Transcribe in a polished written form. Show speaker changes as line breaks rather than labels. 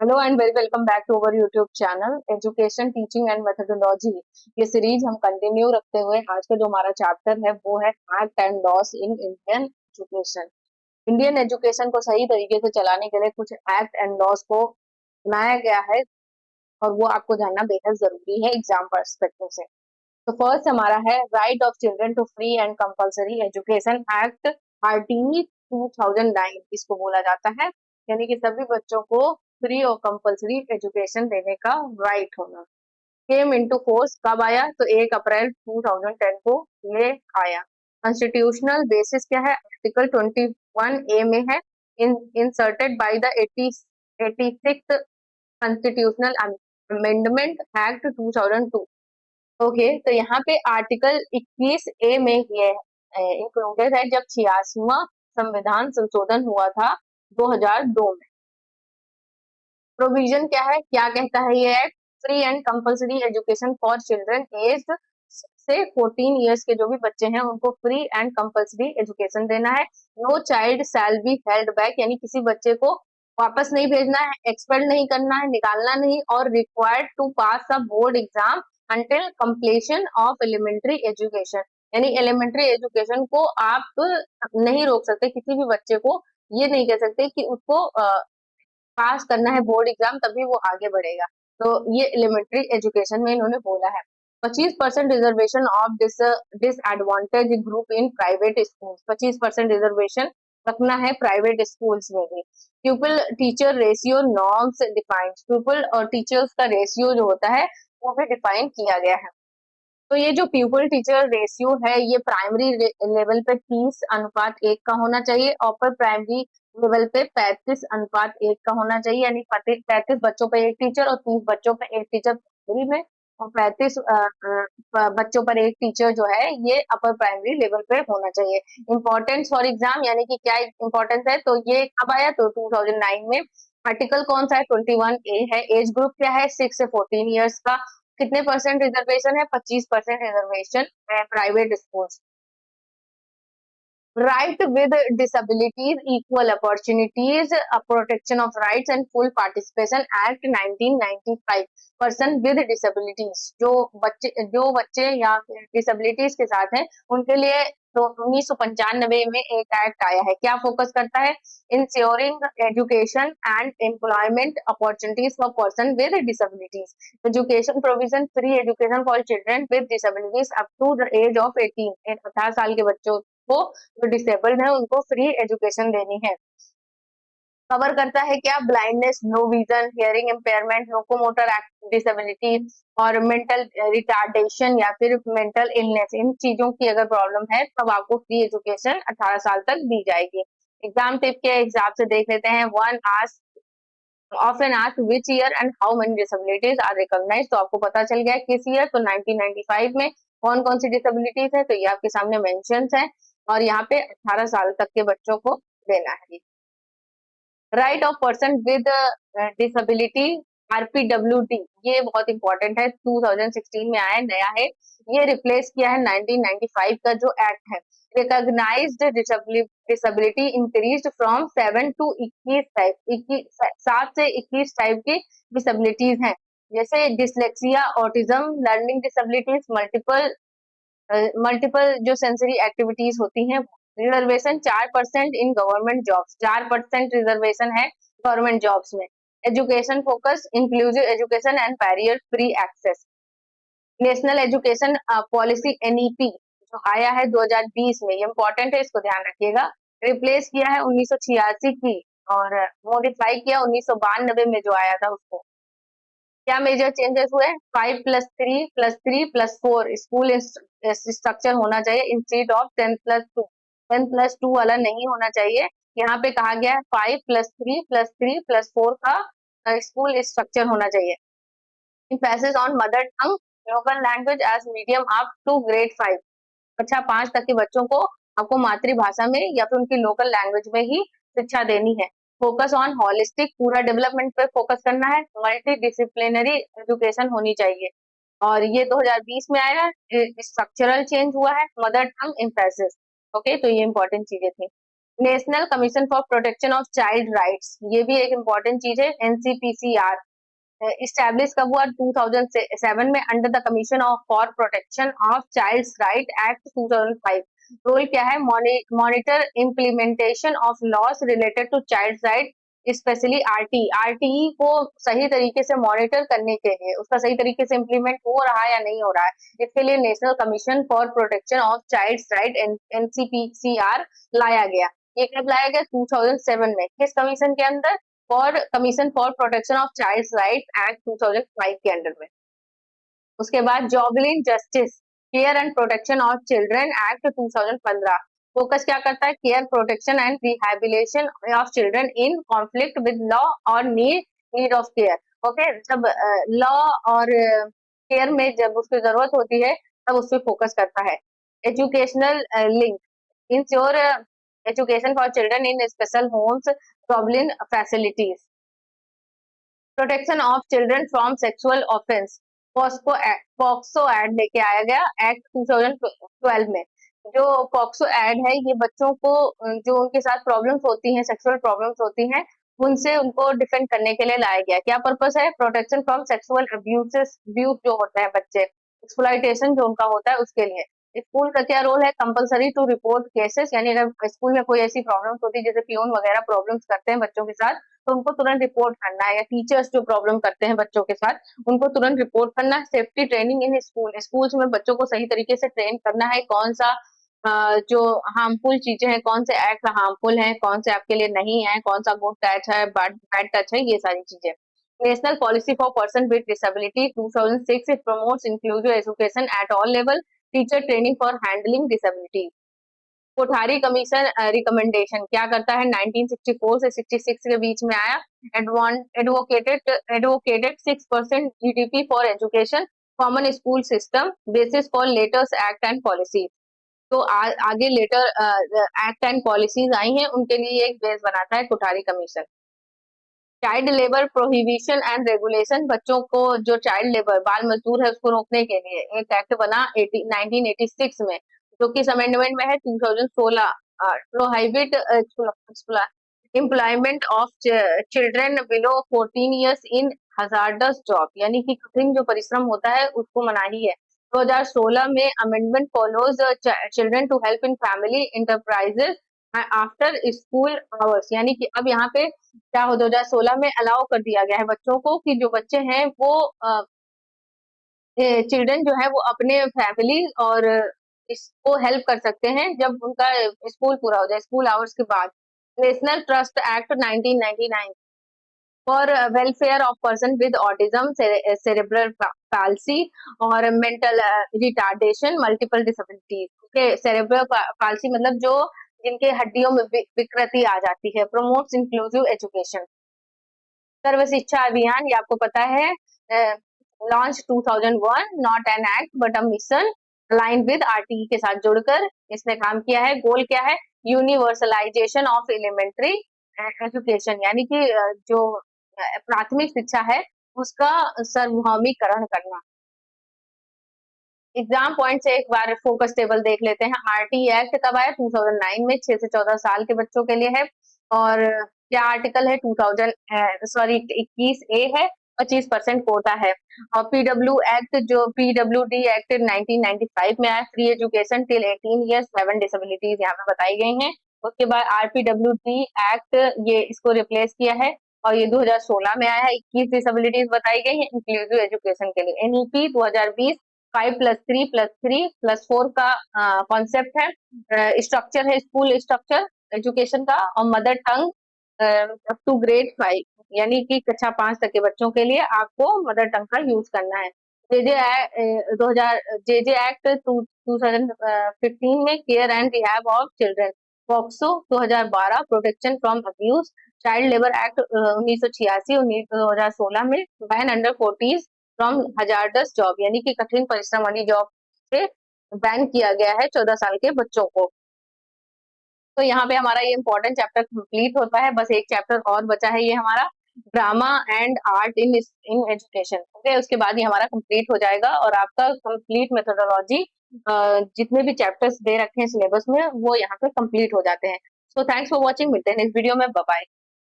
Hello and very welcome back to our YouTube channel education teaching and methodology. ये series हम continue रखते हुए आज का जो हमारा चैप्टर है वो है act and loss in Indian education. Indian education को सही तरीके से चलाने के लिए कुछ एक्ट एंड लॉस को बनाया गया है और वो आपको जानना बेहद जरूरी है एग्जाम पर्सपेक्टिव से। तो फर्स्ट हमारा है right of children to free and compulsory education act, RT 2009 इसको बोला जाता है। यानी कि सभी बच्चों को फ्री और कंपलसरी एजुकेशन देने का राइट होना। केम इनटू फोर्स कब आया? तो 1 अप्रैल 2010 को ये आया। कॉन्स्टिट्यूशनल बेसिस क्या है? आर्टिकल 21 ए में है, in inserted by the 86th constitutional amendment act 2002। Okay, तो यहाँ पे आर्टिकल 21 ए में ये इंक्लूडेड है जब 86वां संविधान संशोधन हुआ था 2002 में। प्रोविजन क्या है, क्या कहता है ये act? Free and compulsory education for children age से 14 इयर्स के जो भी बच्चे हैं उनको फ्री एंड कंपलसरी एजुकेशन देना है। No child shall be held back, यानी किसी बच्चे को वापस नहीं भेजना है, एक्सपेल नहीं करना है, निकालना नहीं, और required to pass a board exam until completion of elementary education. यानी एलिमेंट्री एजुकेशन को आप नहीं रोक सकते, किसी भी बच्चे को ये नहीं कह सकते कि उसको पास करना है बोर्ड एग्जाम तभी वो आगे बढ़ेगा। तो ये एलिमेंट्री एजुकेशन में इन्होंने बोला है। 25% reservation of disadvantage group in private school, 25% reservation रखना है प्राइवेट स्कूल्स में भी। Pupil teacher ratio norms defined, pupil और टीचर्स का रेशियो जो होता है वो भी डिफाइन किया गया है। तो ये जो प्यूपल टीचर रेशियो है ये प्राइमरी लेवल पे 30:1 का होना चाहिए, अपर प्राइमरी लेवल पे 35:1 का होना चाहिए। यानी 35 बच्चों पे एक टीचर और 30 बच्चों पे एक टीचर प्राइमरी में, और 35 बच्चों पर एक टीचर जो है ये अपर प्राइमरी लेवल पे होना चाहिए। इम्पोर्टेंस फॉर एग्जाम, यानी कि क्या इम्पोर्टेंस है, तो ये कब आया? तो 2009 में। आर्टिकल कौन सा है? 21 ए है। एज ग्रुप क्या है? 6 से 14 ईयर्स का। कितने परसेंट रिजर्वेशन है? 25% रिजर्वेशन है private school. Right with disabilities equal opportunities, protection of rights and full participation act 1995। Person with disabilities, जो बच्चे या डिसबिलिटीज के साथ हैं उनके लिए तो 1995 में एक एक्ट आया है। क्या फोकस करता है? Ensuring education and employment opportunities for person with disabilities. Education provision, free education for children with disabilities up to the age of 18 साल के बच्चों को जो डिसेबल्ड है उनको फ्री एजुकेशन देनी है। कवर करता है क्या? Blindness, no vision, hearing impairment, locomotor disability और मेंटल रिटार्डेशन या फिर मेंटल इलनेस, इन चीजों की अगर प्रॉब्लम है तब आपको फ्री एजुकेशन 18 साल तक दी जाएगी। एग्जाम टिप के हिसाब से देख लेते हैं। One ask often ask which year and how many disabilities are recognised, तो आपको पता चल गया किस ईयर, तो 1995 में। कौन कौन सी डिसेबिलिटीज है, तो ये आपके सामने मेंशंस है, और यहाँ पे 18 साल तक के बच्चों को देना है। Right of person with disability, RPWD, ये बहुत इंपॉर्टेंट है, 2016 में आया, नया है। ये रिप्लेस किया है 1995 का जो एक्ट है। Recognised disability increase from 7 to 21 type, 7 से 21 टाइप की डिसेबिलिटीज हैं, जैसे dyslexia, autism, learning disabilities, multiple जो सेंसरी एक्टिविटीज होती हैं। Reservation 4% in government jobs, 4% reservation है गवर्नमेंट जॉब्स में। Education focus, inclusive education and barrier free access. National education policy NEP जो आया है 2020 में, ये इंपॉर्टेंट है, इसको ध्यान रखिएगा। रिप्लेस किया है 1986 की और मॉडिफाई किया 1992 में जो आया था उसको। क्या मेजर चेंजेस हुए? 5+3+3+4 स्कूल स्ट्रक्चर होना चाहिए इंस्टेड ऑफ 10+2। 10+2 वाला नहीं होना चाहिए। यहाँ पे कहा गया है 5+3+3+4 का स्कूल स्ट्रक्चर होना चाहिए। emphasis on mother tongue local language as medium up to grade 5। कक्षा 5 तक के बच्चों को आपको मातृभाषा में या फिर उनकी लोकल लैंग्वेज में ही शिक्षा देनी है। फोकस ऑन होलिस्टिक, पूरा डेवलपमेंट पे फोकस करना है। मल्टी डिसिप्लिनरी एजुकेशन होनी चाहिए, और ये 2020 में आया है। स्ट्रक्चरल चेंज हुआ है, मदर टंग एम्फेसिस। ओके, तो ये इंपॉर्टेंट चीजें थी। National commission for protection of child rights, ये भी एक इम्पोर्टेंट चीज है। एनसीपीसीआर इस्टेब्लिश कब हुआ? 2007 में, under the commission of for protection of child's right act 2005। Role क्या है? Monitor implementation of laws related to child's right, specially RT. RTE को सही तरीके से मॉनिटर करने के लिए, उसका सही तरीके से इम्प्लीमेंट हो रहा है या नहीं हो रहा है, इसके लिए national commission for protection of child's right NCPCR लाया गया। ये कब लाया गया? 2007 में। किस कमीशन के अंदर? For commission for protection of child's right act 2005 के अंडर में। उसके बाद juvenile justice care and protection of children act 2015 focus क्या करता है? Care, protection and rehabilitation of children in conflict with law और नीड ऑफ केयर। ओके, जब law और केयर में जब उसकी जरूरत होती है तब उस पर फोकस करता है। Educational link ensure education for children in special homes, juvenile facilities. Protection of children from sexual offence, POCSO act लेके आया गया एक्ट 2012 में। जो पॉक्सो एक्ट है, ये बच्चों को जो उनके साथ प्रॉब्लम्स होती हैं, सेक्सुअल प्रॉब्लम्स होती हैं, उनसे उनको डिफेंड करने के लिए लाया गया। क्या पर्पस है? प्रोटेक्शन फ्रॉम सेक्सुअल अब्यूज जो होता है बच्चे, एक्सप्लॉइटेशन जो उनका होता है उसके लिए। स्कूल का क्या रोल है? कंपलसरी टू रिपोर्ट केसेस, यानी अगर स्कूल में कोई ऐसी प्रॉब्लम्स होती है, जैसे पियून वगैरह प्रॉब्लम्स करते हैं बच्चों के साथ, तो उनको तुरंत रिपोर्ट करना है। या टीचर्स जो प्रॉब्लम करते हैं बच्चों के साथ, उनको तुरंत रिपोर्ट करना है। Safety training in school, schools में बच्चों को सही तरीके से ट्रेन करना है, कौन सा जो हार्मफुल चीजें हैं, कौन से एक्ट हार्मफुल हैं, कौन से आपके लिए नहीं है, कौन सा गुड टच है, बैड टच है, ये सारी चीजें। National policy for person with disability 2006 it promotes inclusive education at all level, teacher training for handling disability. Kothari commission recommendation क्या करता है? 1964 से 66 के बीच में आया। Advocated 6% GDP for education, common school system, basis for letters act and policy. तो आगे letter act and policies आई हैं, उनके लिए एक बेस बनाता है Kothari commission. Child labour prohibition and regulation, बच्चों को जो चाइल्ड लेबर, बाल मजदूर है, उसको रोकने के लिए एक एक्ट बना 1986 में, जो कि अमेंडमेंट में है 2016। Prohibit employment of children below 14 years in hazardous job, यानी कि कठिन जो परिश्रम होता है उसको मनाही है। 2016 में amendment follows children to help in family enterprises after school hours, यानी कि अब यहाँ पे क्या हो, 2016 में अलाउ कर दिया गया है बच्चों को कि जो बच्चे हैं वो चिल्ड्रन जो है वो अपने फैमिली और इसको हेल्प कर सकते हैं जब उनका स्कूल पूरा हो जाए, स्कूल आवर्स के बाद। National trust act 1999 for welfare of person with autism, cerebral palsy और mental retardation, multiple disabilities. Okay, cerebral palsy मतलब जो जिनके हड्डियों में विकृति आ जाती है। Promotes inclusive education. सर्व शिक्षा अभियान, ये आपको पता है, launch 2001, not an act but a mission, align with RTE के साथ जुड़कर इसने काम किया है। गोल क्या है? यूनिवर्सलाइजेशन ऑफ एलिमेंट्री एजुकेशन, यानी कि जो प्राथमिक शिक्षा है उसका सार्वभौमिकरण करना। एग्जाम पॉइंट से एक बार फोकस टेबल देख लेते हैं। आरटी एक्ट कब आया? 2009 में, 6 से 14 साल के बच्चों के लिए है। और क्या आर्टिकल है? 21 ए है, 25% कोटा है। और पीडब्ल्यू एक्ट, जो पीडब्ल्यूडी एक्ट 1995 में आया, free education till 18 years, 7 disabilities यहाँ पे बताई गई हैं। उसके बाद आरपीडब्ल्यूडी एक्ट, ये इसको रिप्लेस किया है और ये 2016 में आया है। 21 डिसेबिलिटीज बताई गई है इंक्लूसिव एजुकेशन के लिए। एनईपी 2020 5+3+3+4 का कॉन्सेप्ट है, स्ट्रक्चर है स्कूल स्ट्रक्चर एजुकेशन का, और mother tongue up to grade 5, यानी कि कक्षा 5 तक के बच्चों के लिए आपको मदर टंग का यूज करना है। जेजे एक्ट 2015 में care and rehab of children, POCSO 2012 protection from abuse, child labour act 1986 2016 में ban under 40 from hazardous job, यानी कि कठिन परिश्रम वाली जॉब से बैन किया गया है 14 साल के बच्चों को। तो यहाँ पे हमारा ये इंपॉर्टेंट चैप्टर कंप्लीट होता है। बस एक चैप्टर और बचा है, ये हमारा drama and art in education. Okay, उसके बाद ये हमारा कंप्लीट हो जाएगा और आपका कंप्लीट मेथोडोलॉजी जितने भी चैप्टर्स दे रखे हैं सिलेबस में वो यहाँ पे कंप्लीट हो जाते हैं। सो थैंक्स फॉर वॉचिंग, मिलते हैं नेक्स्ट वीडियो में, बाय बाय।